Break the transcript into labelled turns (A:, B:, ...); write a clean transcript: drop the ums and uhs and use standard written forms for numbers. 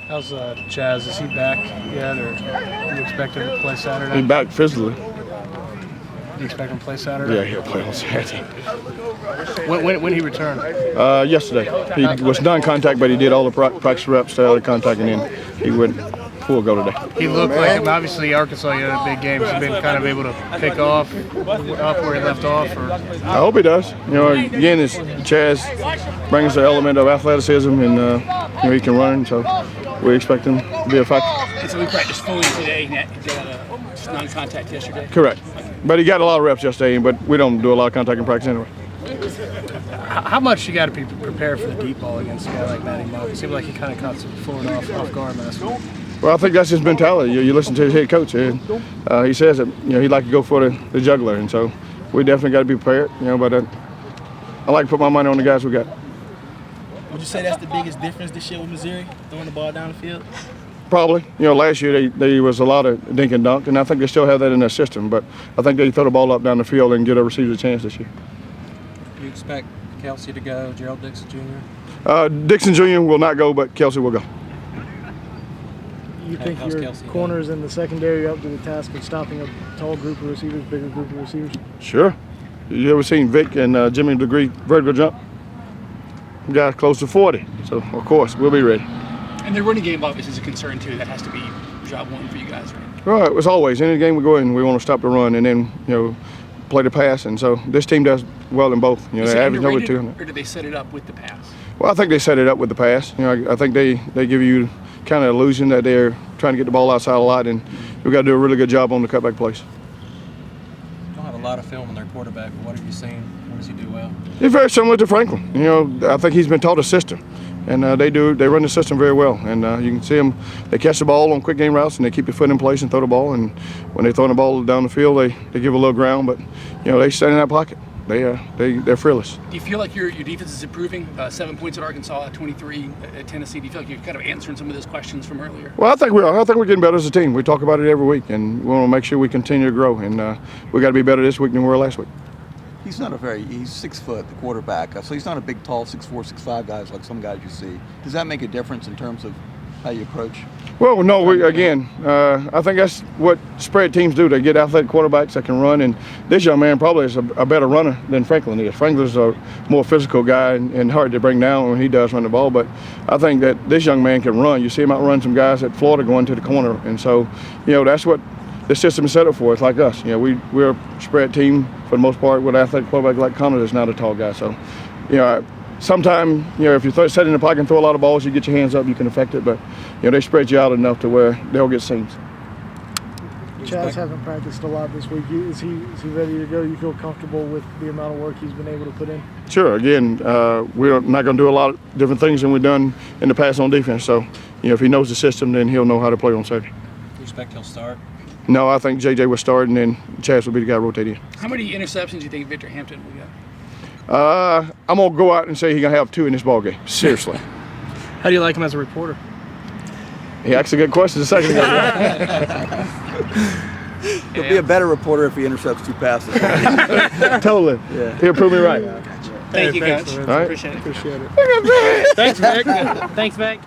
A: How's Chaz? Is he back yet, or do you expect him to play Saturday?
B: He's back physically.
A: Do you expect him to play Saturday?
B: Yeah, he'll play on Saturday.
A: When he returned?
B: Yesterday. He was non-contact, but he did all the practice reps, the contact, and then he went full go today.
A: He looked like him. Obviously, Arkansas, you had a big game. He's been kind of able to pick up where he left off. Or...
B: I hope he does. You know, again, it's Chaz brings the element of athleticism, and you know, he can run, so we expect him to be effective.
C: And so we practiced fully today. Just non-contact yesterday.
B: Correct. But he got a lot of reps yesterday, but we don't do a lot of contact in practice anyway.
A: How much you got to be prepared for the deep ball against a guy like Matty Mock? It seemed like he kind of caught Florida off guard last week.
B: Well, I think that's his mentality. You listen to his head coach, and he says that he'd like to go for the juggler, and so we definitely got to be prepared. But I like to put my money on the guys we got.
D: Would you say that's the biggest difference this year with Missouri, throwing the ball down the field?
B: Probably. Last year there was a lot of dink and dunk, and I think they still have that in their system. But I think they throw the ball up down the field and get a receiver a chance this year.
E: Do you expect Kelsey to go, Gerald Dixon Jr.?
B: Dixon Jr. will not go, but Kelsey will go.
F: You think your corners in the secondary up to the task of stopping a tall group of receivers, bigger group of receivers?
B: Sure. You ever seen Vic and Jimmy Degree vertical jump? Guys close to 40, so of course we'll be ready.
C: And the running game obviously is a concern too. That has to be job one for you guys, right?
B: Right. As always, any game we go in, we want to stop the run and then play the pass, and so this team does well in both.
C: Is
B: they
C: it
B: average over
C: underrated,
B: 200.
C: or do they set it up with the pass?
B: Well, I think they set it up with the pass. I think they give you kind of illusion that they're trying to get the ball outside a lot, and we've got to do a really good job on the cutback plays.
E: They don't have a lot of film on their quarterback, but what have you seen? What does he do well?
B: He's very similar to Franklin. I think he's been taught a system, and they run the system very well. And you can see them, they catch the ball on quick game routes, and they keep your foot in place and throw the ball. And when they throw the ball down the field, they give a little ground, but they stand in that pocket. They're fearless.
C: Do you feel like your defense is improving? 7 points at Arkansas, 23 at Tennessee. Do you feel like you're kind of answering some of those questions from earlier?
B: Well, I think we are. I think we're getting better as a team. We talk about it every week, and we want to make sure we continue to grow. And we got to be better this week than we were last week.
G: He's 6 foot, the quarterback, so he's not a big, tall 6'4", 6'5" guys like some guys you see. Does that make a difference in terms of how you approach?
B: Well, no, I think that's what spread teams do. They get athletic quarterbacks that can run, and this young man probably is a better runner than Franklin is. Franklin's a more physical guy and hard to bring down when he does run the ball, but I think that this young man can run. You see him outrun some guys at Florida going to the corner, and so, that's what the system is set up for. It's like us. We're a spread team for the most part with an athletic quarterback like Connor that's not a tall guy. So, sometimes, if you set in the pocket and throw a lot of balls, you get your hands up, you can affect it. But, they spread you out enough to where they'll get seams.
F: Chaz hasn't practiced a lot this week. Is he ready to go? You feel comfortable with the amount of work he's been able to put in?
B: Sure. Again, we're not going to do a lot of different things than we've done in the past on defense. So, if he knows the system, then he'll know how to play on Saturday.
E: Do you expect he'll start?
B: No, I think JJ will start, and then Chaz will be the guy rotating.
C: How many interceptions do you think Victor Hampton will get?
B: I'm going to go out and say he's going to have 2 in this ball game. Seriously.
A: How do you like him as a reporter?
B: He asked a good question a second ago.
G: He'll be a better reporter if he intercepts 2 passes.
B: Totally. Yeah. He'll prove me right.
C: Thank you,
A: thanks,
C: Coach.
A: Lorenzo.
B: All right.
A: Appreciate it. Thanks, Vic. Thanks, Vic.